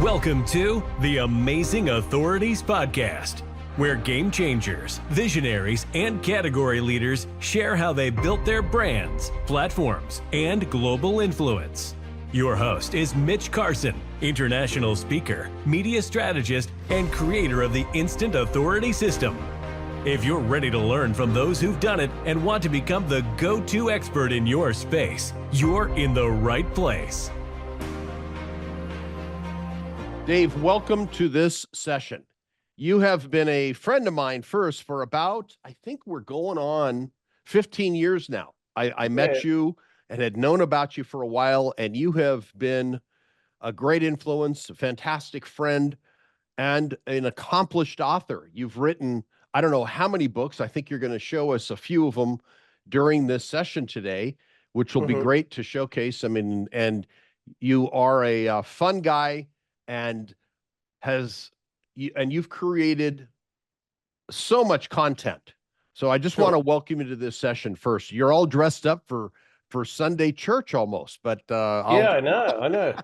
Welcome to the Amazing Authorities Podcast, where game changers, visionaries, and category leaders share how they built their brands, platforms, and global influence. Your host is Mitch Carson, international speaker, media strategist, and creator of the Instant Authority System. If you're ready to learn from those who've done it and want to become the go-to expert in your space, you're in the right place. Dave, welcome to this session. You have been a friend of mine first for about, I think we're going on 15 years now. I met you and had known about you for a while, and you have been a great influence, a fantastic friend, and an accomplished author. You've written, I don't know how many books. I think you're going to show us a few of them during this session today, which will be great to showcase. I mean, and you are a fun guy, and you've created so much content. So I just want to welcome you to this session first. You're all dressed up for Sunday church almost, but I know.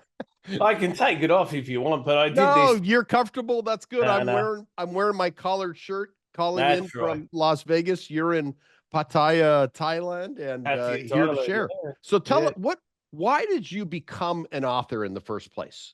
I can take it off if you want, but I did no, this. You're comfortable. That's good. No. I'm wearing my collared shirt calling That's in right. from Las Vegas. You're in Pattaya, Thailand, and here to share. Yeah. So tell us why did you become an author in the first place?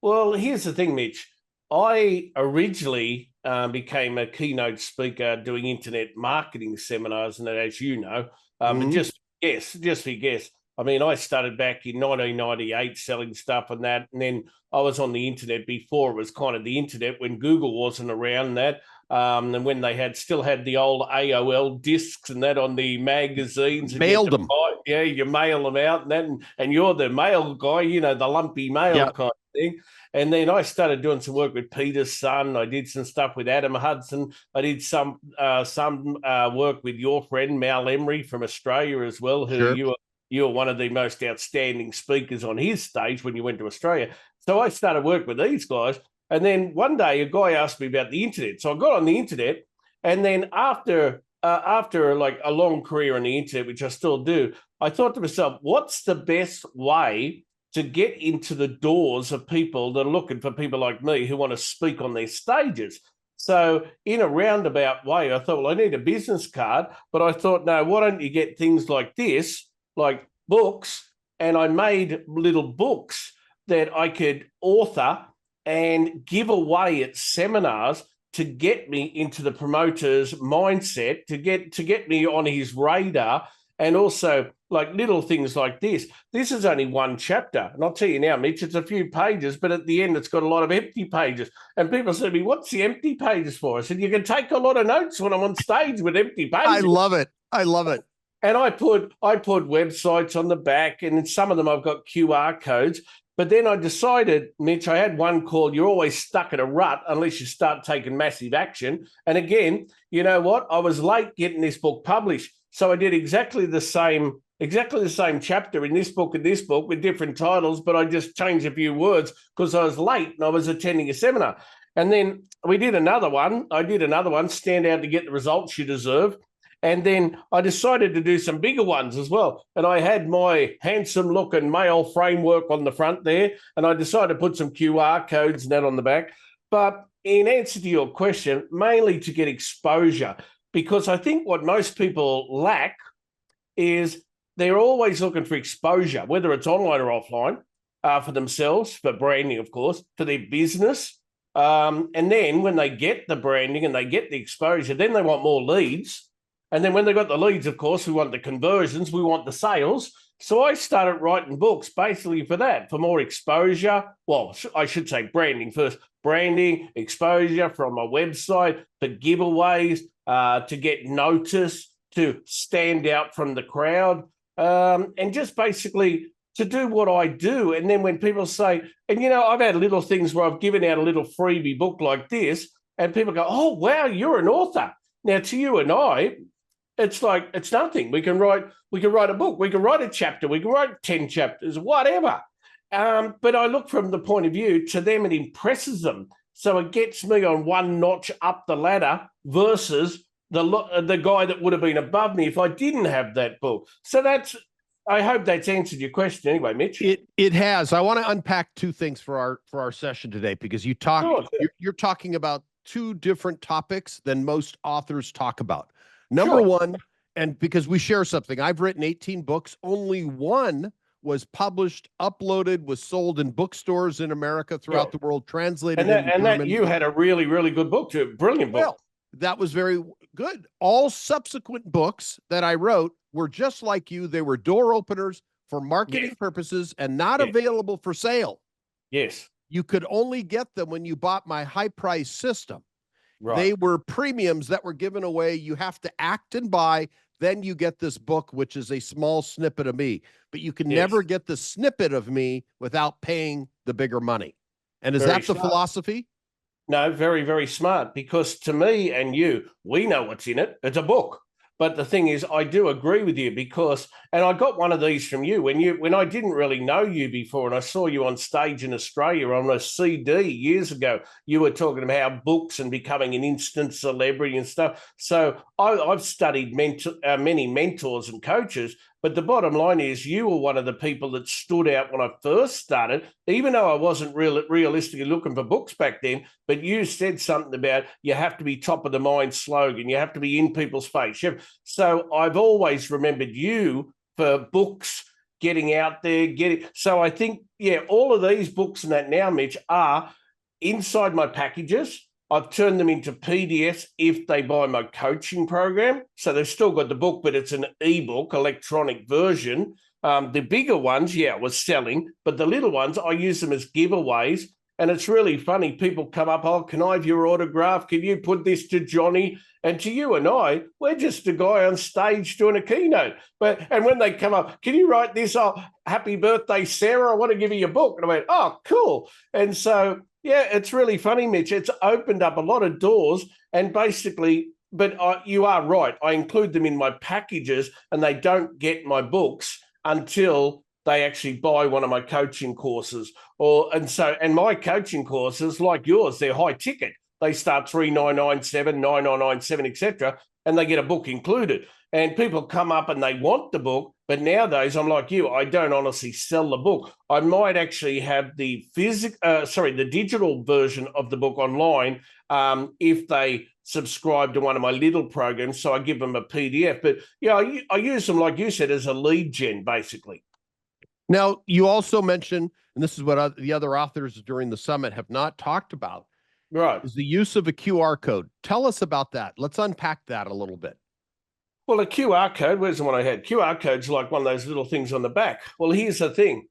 Well, here's the thing, Mitch. I originally became a keynote speaker doing internet marketing seminars, and that, as you know, but just for guess. I mean, I started back in 1998 selling stuff and that, and then I was on the internet before it was kind of the internet, when Google wasn't around that, and when they still had the old AOL discs and that on the magazines. Mailed them. Yeah, you mail them out and that, and you're the mail guy, you know, the lumpy mail kind of thing. And then I started doing some work with Peter's son. I did some stuff with Adam Hudson. I did some work with your friend Mal Emery from Australia as well, who you were one of the most outstanding speakers on his stage when you went to Australia. So I started work with these guys. And then one day a guy asked me about the internet. So I got on the internet, and then after like a long career on the internet, which I still do, I thought to myself, what's the best way to get into the doors of people that are looking for people like me who want to speak on their stages? So in a roundabout way, I thought, well, I need a business card, but I thought, no, why don't you get things like this, like books? And I made little books that I could author and give away at seminars to get me into the promoter's mindset, to get me on his radar. And also like little things like this. This is only one chapter. And I'll tell you now, Mitch, it's a few pages, but at the end, it's got a lot of empty pages. And people say to me, what's the empty pages for? I said, you can take a lot of notes when I'm on stage with empty pages. I love it. And I put websites on the back, and in some of them I've got QR codes. But then I decided, Mitch, I had one called "You're Always Stuck in a Rut Unless You Start Taking Massive Action." And again, you know what? I was late getting this book published. So I did exactly the same chapter in this book and this book with different titles, but I just changed a few words because I was late and I was attending a seminar. And then we did another one. I did another one, Stand Out to Get the Results You Deserve. And then I decided to do some bigger ones as well. And I had my handsome-looking male framework on the front there, and I decided to put some QR codes and that on the back. But in answer to your question, mainly to get exposure, because I think what most people lack is they're always looking for exposure, whether it's online or offline, for themselves, for branding, of course, for their business. And then when they get the branding and they get the exposure, then they want more leads. And then when they got the leads, of course, we want the conversions, we want the sales. So I started writing books basically for that, for more exposure. Well, I should say branding first. Branding, exposure from a website, for giveaways, to get noticed, to stand out from the crowd, and just basically to do what I do. And then when people say, and, you know, I've had little things where I've given out a little freebie book like this, and people go, oh, wow, you're an author. Now, to you and I, it's like, it's nothing. We can write a book, we can write a chapter, we can write 10 chapters, whatever. But I look from the point of view, to them, it impresses them. So it gets me on one notch up the ladder versus the guy that would have been above me if I didn't have that book. So that's I hope that's answered your question anyway, Mitch. It has. I want to unpack two things for our session today, because you're talking about two different topics than most authors talk about. Number one, and because we share something, I've written 18 books. Only one was published, uploaded, was sold in bookstores in America throughout the world, translated into German. That you had a really, really good book too. Brilliant book. Well, that was very good. All subsequent books that I wrote were just like you. They were door openers for marketing purposes and not available for sale. Yes. You could only get them when you bought my high price system. Right. They were premiums that were given away. You have to act and buy. Then you get this book, which is a small snippet of me. But you can never get the snippet of me without paying the bigger money. And is that the philosophy? No, very, very smart. Because to me and you, we know what's in it. It's a book. But the thing is, I do agree with you because, and I got one of these from you when I didn't really know you before, and I saw you on stage in Australia on a CD years ago. You were talking about how books and becoming an instant celebrity and stuff. So I've studied many mentors and coaches, but the bottom line is you were one of the people that stood out when I first started, even though I wasn't realistically looking for books back then. But you said something about you have to be top of the mind slogan. You have to be in people's face. So I've always remembered you for books, getting out there, So I think, all of these books and that now, Mitch, are inside my packages. I've turned them into PDFs if they buy my coaching program. So they've still got the book, but it's an ebook, electronic version. The bigger ones, was selling, but the little ones, I use them as giveaways. And it's really funny. People come up, oh, can I have your autograph? Can you put this to Johnny? And to you and I, we're just a guy on stage doing a keynote. And when they come up, can you write this? Oh, happy birthday, Sarah. I want to give you your book. And I went, oh, cool. And so, it's really funny, Mitch. It's opened up a lot of doors. And basically, but you are right. I include them in my packages and they don't get my books until they actually buy one of my coaching courses. And my coaching courses, like yours, they're high ticket. They start $3,997, $9,997, etc., and they get a book included. And people come up and they want the book, but nowadays I'm like you. I don't honestly sell the book. I might actually have the digital version of the book online if they subscribe to one of my little programs. So I give them a PDF. But I use them, like you said, as a lead gen, basically. Now, you also mentioned, and this is what the other authors during the summit have not talked about, is the use of a QR code. Tell us about that. Let's unpack that a little bit. Well, a QR code, where's the one I had? QR code's like one of those little things on the back. Well, here's the thing.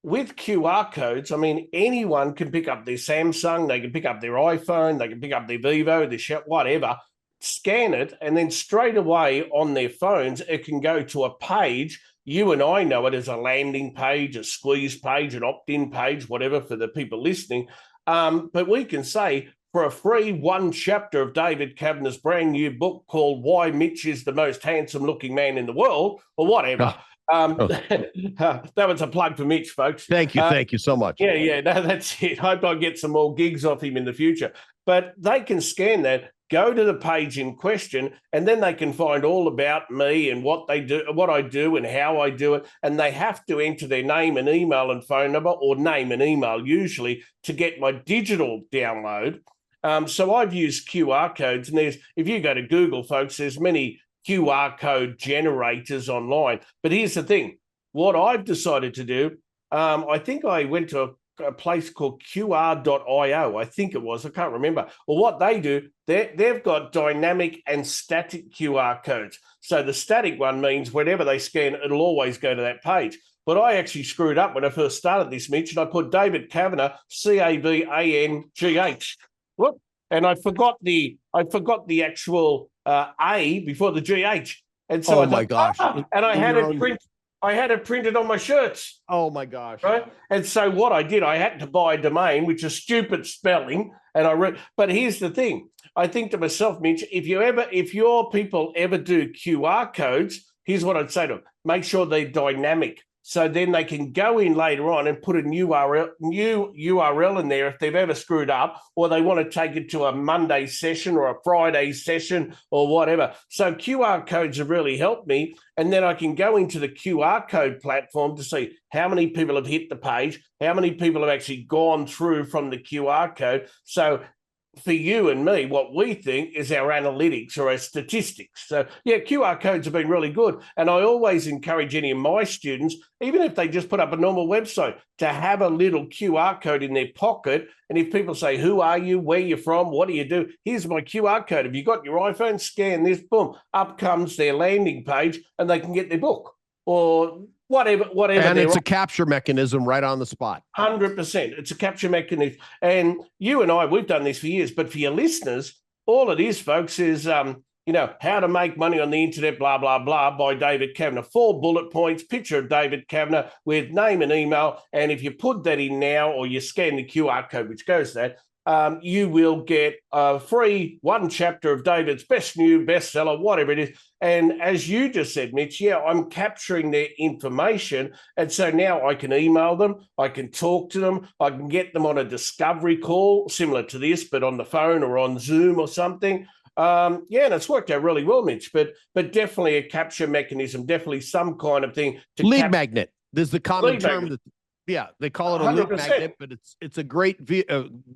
With QR codes, I mean, anyone can pick up their Samsung, they can pick up their iPhone, they can pick up their Vivo, their whatever, scan it, and then straight away on their phones, it can go to a page. You and I know it as a landing page, a squeeze page, an opt-in page, whatever for the people listening. But we can say, for a free one chapter of David Cavanagh's brand new book called Why Mitch is the Most Handsome Looking Man in the World, or whatever. That was a plug for Mitch, folks. Thank you so much. No, that's it. Hope I get some more gigs off him in the future. But they can scan that, go to the page in question, and then they can find all about me and what I do and how I do it. And they have to enter their name and email and phone number, or name and email usually, to get my digital download. So I've used QR codes, and if you go to Google, folks, there's many QR code generators online. But here's the thing. What I've decided to do, I think I went to a place called QR.io, I think it was. I can't remember. Well, what they do, they've got dynamic and static QR codes. So the static one means whenever they scan, it'll always go to that page. But I actually screwed up when I first started this, Mitch, and I put David Cavanagh, Cavanghh. Whoop. And I forgot the actual A before the GH. And so my gosh. And I had it printed on my shirts. Oh my gosh. Right. And so what I did, I had to buy a domain, which is stupid spelling. And but here's the thing. I think to myself, Mitch, if your people ever do QR codes, here's what I'd say to them. Make sure they're dynamic. So then they can go in later on and put a new URL in there if they've ever screwed up, or they want to take it to a Monday session or a Friday session or whatever. So QR codes have really helped me. And then I can go into the QR code platform to see how many people have hit the page, how many people have actually gone through from the QR code. So for you and me, what we think is our analytics or our statistics. So, yeah, QR codes have been really good. And I always encourage any of my students, even if they just put up a normal website, to have a little QR code in their pocket. And if people say, who are you, where you're from, what do you do? Here's my QR code. If you got your iPhone, scan this, boom, up comes their landing page and they can get their book or whatever. And it's a capture mechanism right on the spot. 100%. It's a capture mechanism. And you and I, we've done this for years, but for your listeners, all it is, folks, is, How to Make Money on the Internet, blah, blah, blah, by David Cavanagh. 4 bullet points, picture of David Cavanagh with name and email. And if you put that in now or you scan the QR code, which goes that, you will get a free 1 chapter of David's best new bestseller, whatever it is. And as you just said, Mitch, yeah, I'm capturing their information. And so now I can email them, I can talk to them, I can get them on a discovery call, similar to this, but on the phone or on Zoom or something. And it's worked out really well, Mitch, but definitely a capture mechanism, definitely some kind of thing. Lead magnet. There's the common term. They call it a 100%. lead magnet, but it's a great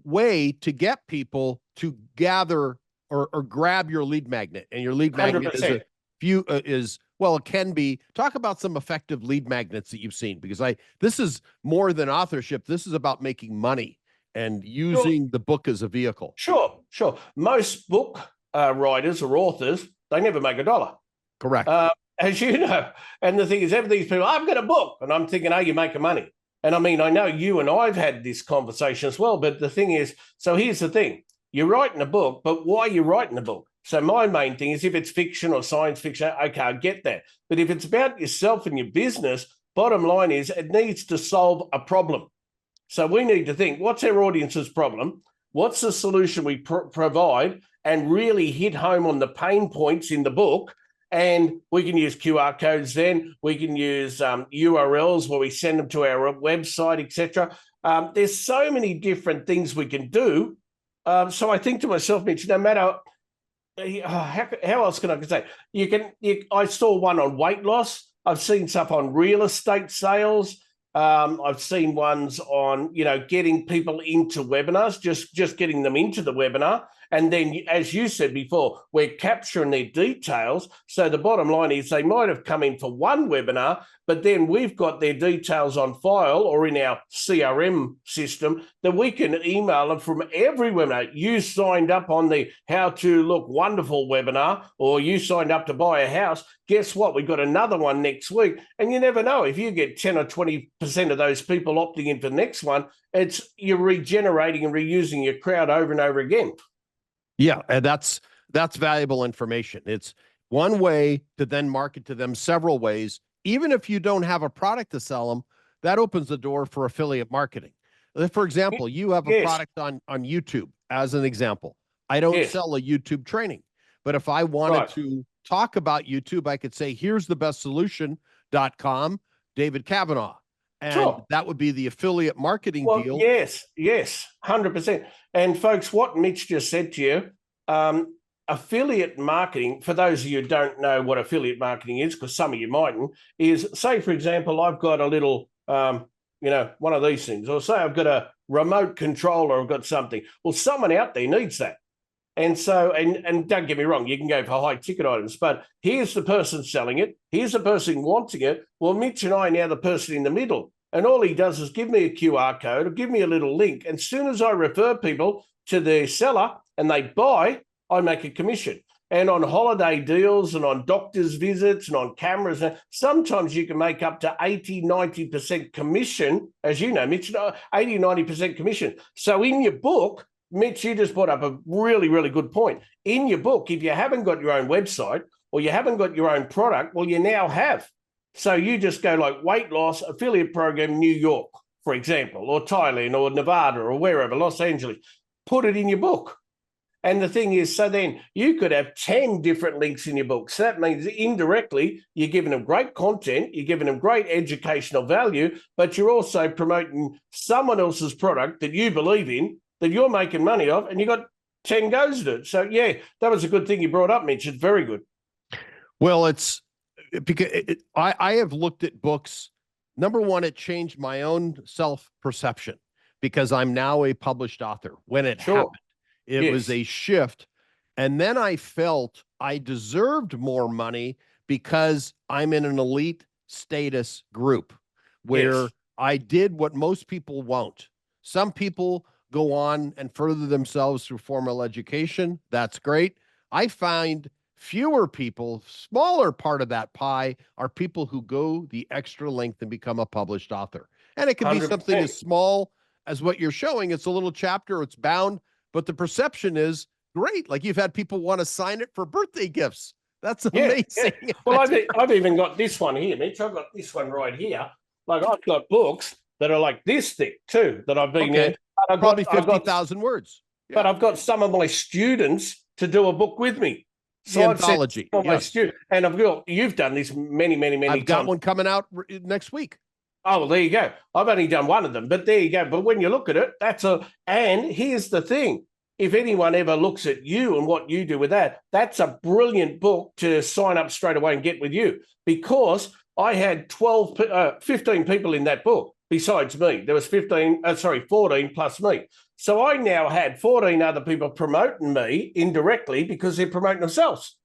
way to get people to gather or grab your lead magnet. And your lead magnet 100%. it can be. Talk about some effective lead magnets that you've seen, because this is more than authorship. This is about making money and using the book as a vehicle. Sure. Most book writers or authors, they never make a dollar. Correct. As you know. And the thing is, these people, I've got a book, and I'm thinking, you're making money. And I mean, I know you and I've had this conversation as well, but the thing is, so here's the thing. You're writing a book, but why are you writing a book? So my main thing is if it's fiction or science fiction, okay, I get that. But if it's about yourself and your business, bottom line is it needs to solve a problem. So we need to think, what's our audience's problem? What's the solution we provide? And really hit home on the pain points in the book. And we can use QR codes then. We can use URLs where we send them to our website, etc. There's so many different things we can do. So I think to myself, Mitch, no matter how else can I say? I saw one on weight loss. I've seen stuff on real estate sales. I've seen ones on, getting people into webinars, just getting them into the webinar. And then, as you said before, we're capturing their details. So the bottom line is they might have come in for one webinar, but then we've got their details on file or in our CRM system that we can email them from every webinar. You signed up on the How to Look Wonderful webinar, or you signed up to buy a house. Guess what? We've got another one next week. And you never know. If you get 10 or 20% of those people opting in for the next one, you're regenerating and reusing your crowd over and over again. Yeah, and that's valuable information. It's one way to then market to them several ways. Even if you don't have a product to sell them, that opens the door for affiliate marketing. For example, you have a product on YouTube, as an example. I don't sell a YouTube training, but if I wanted to talk about YouTube, I could say, here's the best solution.com, David Cavanagh. And that would be the affiliate marketing deal. Yes, 100%. And folks, what Mitch just said to you, affiliate marketing, for those of you who don't know what affiliate marketing is, because some of you mightn't, is, say, for example, I've got a little, one of these things, or say I've got a remote controller, I've got something. Well, someone out there needs that. And so, and don't get me wrong, you can go for high ticket items, but here's the person selling it. Here's the person wanting it. Well, Mitch and I are now the person in the middle. And all he does is give me a QR code or give me a little link. And as soon as I refer people to the seller and they buy, I make a commission. And on holiday deals and on doctor's visits and on cameras, sometimes you can make up to 80, 90% commission, as you know, Mitch, 80, 90% commission. So in your book, Mitch, you just brought up a really, really good point. In your book, if you haven't got your own website or you haven't got your own product, well, you now have. So you just go like weight loss affiliate program, New York, for example, or Thailand or Nevada or wherever, Los Angeles, put it in your book. And the thing is, so then you could have 10 different links in your book. So that means indirectly you're giving them great content, you're giving them great educational value, but you're also promoting someone else's product that you believe in, that you're making money of, and you got 10 goes at it. So, yeah, that was a good thing you brought up, Mitch. It's very good. Well, it's because I have looked at books. Number one, it changed my own self-perception because I'm now a published author. When it happened, it was a shift. And then I felt I deserved more money because I'm in an elite status group where I did what most people won't. Some people go on and further themselves through formal education. That's great. I find fewer people, smaller part of that pie, are people who go the extra length and become a published author. And it can 100%. Be something as small as what you're showing. It's a little chapter, it's bound, but the perception is great. Like you've had people want to sign it for birthday gifts. That's amazing. Yeah. Well, I've even got this one here, Mitch. I've got this one right here. Like I've got books that are like this thick too, that I've been in. Probably 50,000 words. Yeah. But I've got some of my students to do a book with me. So anthology. And I've got, you've done this many times. I've got one coming out next week. Oh, well, there you go. I've only done one of them, but there you go. But when you look at it, and here's the thing. If anyone ever looks at you and what you do with that, that's a brilliant book to sign up straight away and get with you, because I had 15 people in that book besides me. There was 14 plus me. So I now had 14 other people promoting me indirectly because they're promoting themselves.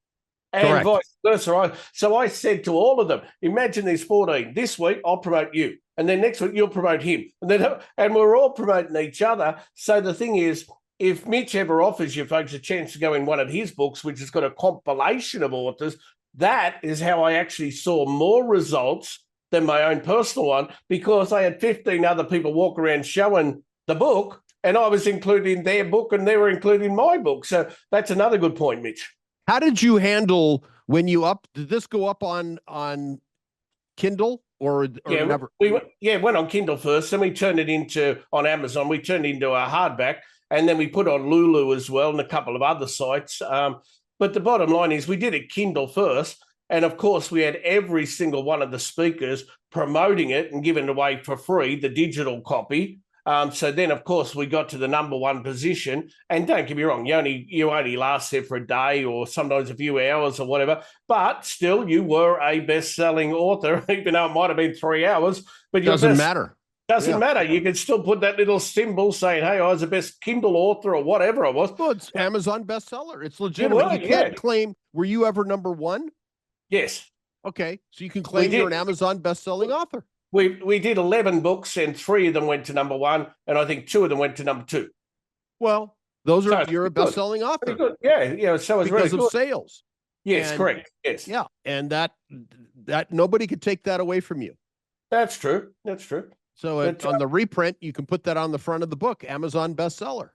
And vice versa. So I said to all of them, imagine there's 14. This week, I'll promote you. And then next week, you'll promote him. And we're all promoting each other. So the thing is, if Mitch ever offers you folks a chance to go in one of his books, which has got a compilation of authors, that is how I actually saw more results than my own personal one, because I had 15 other people walk around showing the book, and I was including their book and they were including my book. So that's another good point, Mitch. How did you handle when you did this go up on Kindle or never? It went on Kindle first, then we turned it on Amazon, we turned it into a hardback, and then we put on Lulu as well and a couple of other sites. But the bottom line is we did it Kindle first. And of course, we had every single one of the speakers promoting it and giving it away for free, the digital copy. So then, of course, we got to the number one position. And don't get me wrong, you only last there for a day or sometimes a few hours or whatever. But still, you were a best-selling author, even though it might have been 3 hours. But doesn't matter. Doesn't matter. You can still put that little symbol saying, hey, I was the best Kindle author or whatever I was. Well, it's Amazon bestseller. It's legitimate. You can't claim, were you ever number one? Yes. Okay. So you can claim you're an Amazon best-selling author. We did 11 books and 3 of them went to number one, and I think 2 of them went to number 2. Well, you're a best-selling author. Good. Yeah. So it's because of sales. Yes, correct. Yes. Yeah. And that nobody could take that away from you. That's true. So on the reprint, you can put that on the front of the book, Amazon bestseller.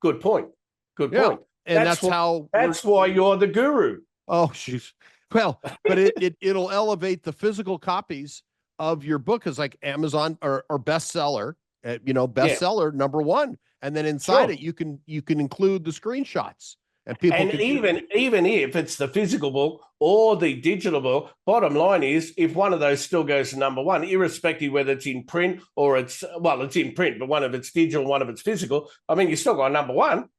Good point. And that's why you're the guru. Oh, jeez. Well, but it'll elevate the physical copies of your book as like Amazon or bestseller, bestseller number one. And then inside it, you can include the screenshots. And people even if it's the physical book or the digital book, bottom line is if one of those still goes to number one, irrespective whether it's in print or it's in print, but one of it's digital, one of it's physical, I mean, you still got number one.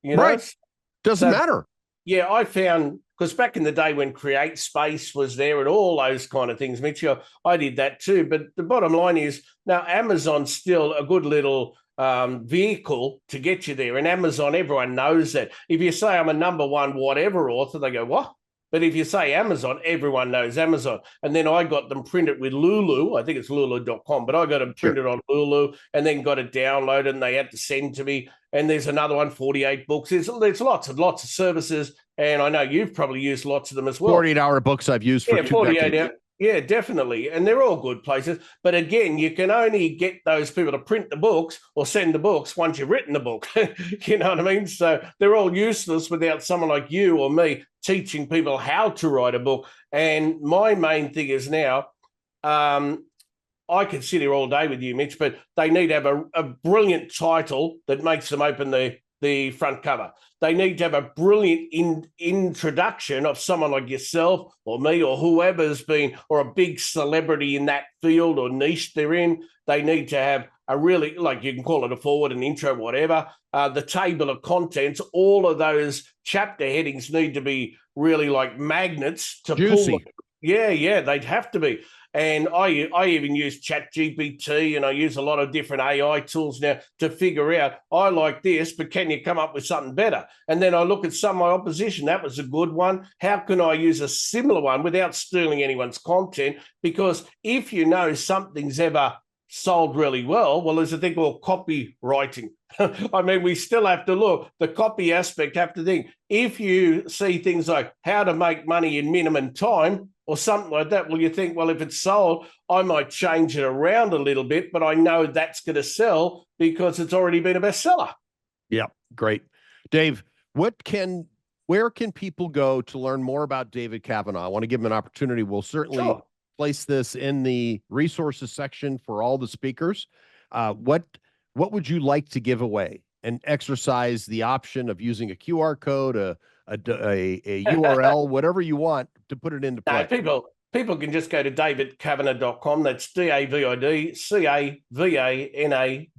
Right. Doesn't matter. Yeah, I found, because back in the day when Create Space was there and all those kind of things, Mitch, I did that too. But the bottom line is now Amazon's still a good little vehicle to get you there. And Amazon, everyone knows that. If you say I'm a number one whatever author, they go, what? But if you say Amazon, everyone knows Amazon. And then I got them printed with Lulu. I think it's lulu.com, but I got them printed on Lulu and then got it downloaded and they had to send to me. And there's another one, 48 books. There's lots and lots of services. And I know you've probably used lots of them as well. 48-hour books I've used for 2 decades. Yeah, definitely. And they're all good places. But again, you can only get those people to print the books or send the books once you've written the book. You know what I mean? So they're all useless without someone like you or me teaching people how to write a book. And my main thing is now, I could sit here all day with you, Mitch, but they need to have a brilliant title that makes them open the the front cover. They need to have a brilliant introduction of someone like yourself or me or whoever's been, or a big celebrity in that field or niche they're in. They need to have a really, like you can call it a forward, an intro, whatever. The table of contents, all of those chapter headings need to be really like magnets to juicy. pull. Yeah, they'd have to be. And I even use ChatGPT, and I use a lot of different AI tools now to figure out, I like this, but can you come up with something better? And then I look at some of my opposition. That was a good one. How can I use a similar one without stealing anyone's content? Because if you know something's ever sold really well, there's a thing called copywriting. I mean, we still have to look, the copy aspect, have to think. If you see things like how to make money in minimum time or something like that, you think, if it's sold, I might change it around a little bit, but I know that's going to sell because it's already been a bestseller. Yeah, great. Dave, where can people go to learn more about David Cavanagh? I want to give him an opportunity. We'll certainly place this in the resources section for all the speakers. What would you like to give away and exercise the option of using a QR code, a URL, whatever you want to put it into play? People can just go to davidcavanagh.com. That's DAVIDCAVANAGH,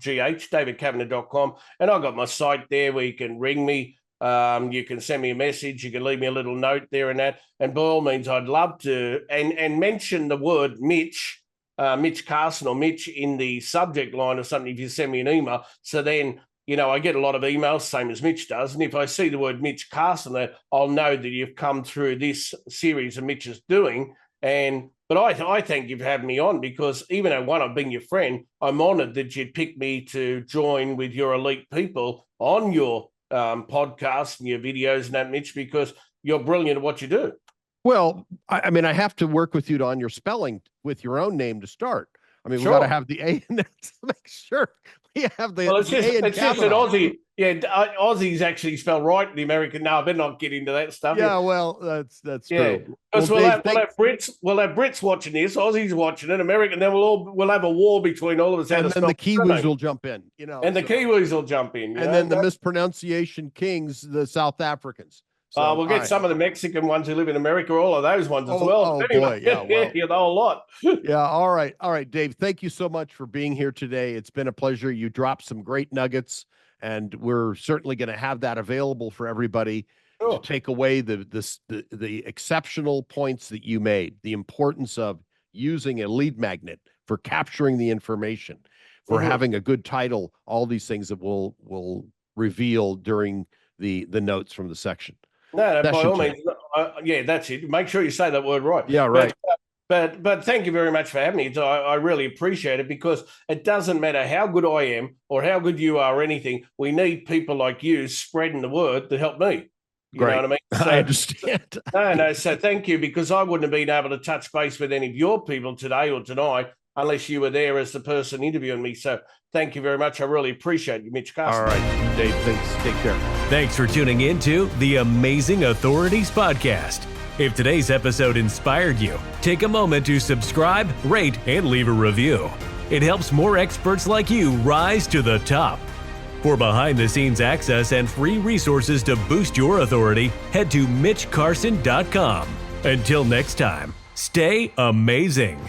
davidcavanagh.com. And I've got my site there where you can ring me. You can send me a message. You can leave me a little note there and that. And by all means, I'd love to and mention the word Mitch Carson or Mitch in the subject line or something if you send me an email. So then, I get a lot of emails, same as Mitch does. And if I see the word Mitch Carson, I'll know that you've come through this series that Mitch is doing. But I thank you for having me on, because even though, one, I've been your friend, I'm honored that you'd pick me to join with your elite people on your podcast and your videos and that, Mitch, because you're brilliant at what you do. Well, I mean, I have to work with you on your spelling with your own name to start. I mean, Sure. we got to have the A in there to make sure we have the it's just an Aussie. Yeah, Aussies actually spell right in the American. No, I better not get into that stuff. Yeah, well, that's true. Because we'll have Brits watching this, Aussies watching it, American. Then we'll have a war between all of us. And then the Kiwis will jump in, And the Kiwis will jump in. And then the mispronunciation kings, the South Africans. So, we'll get some of the Mexican ones who live in America, all of those ones as well. Oh, boy. Yeah, the whole lot. Yeah, all right. All right, Dave, thank you so much for being here today. It's been a pleasure. You dropped some great nuggets, and we're certainly going to have that available for everybody to take away the exceptional points that you made, the importance of using a lead magnet for capturing the information, for having a good title, all these things that we'll reveal during the notes from the section. No, by all means, that's it. Make sure you say that word right. Yeah, right. But thank you very much for having me. I really appreciate it, because it doesn't matter how good I am or how good you are or anything. We need people like you spreading the word to help me. You know what I mean? So, I understand. No. So thank you, because I wouldn't have been able to touch base with any of your people today or tonight unless you were there as the person interviewing me. So thank you very much. I really appreciate you, Mitch Carson. All right, Dave, thanks. Take care. Thanks for tuning in to the Amazing Authorities Podcast. If today's episode inspired you, take a moment to subscribe, rate, and leave a review. It helps more experts like you rise to the top. For behind-the-scenes access and free resources to boost your authority, head to MitchCarson.com. Until next time, stay amazing.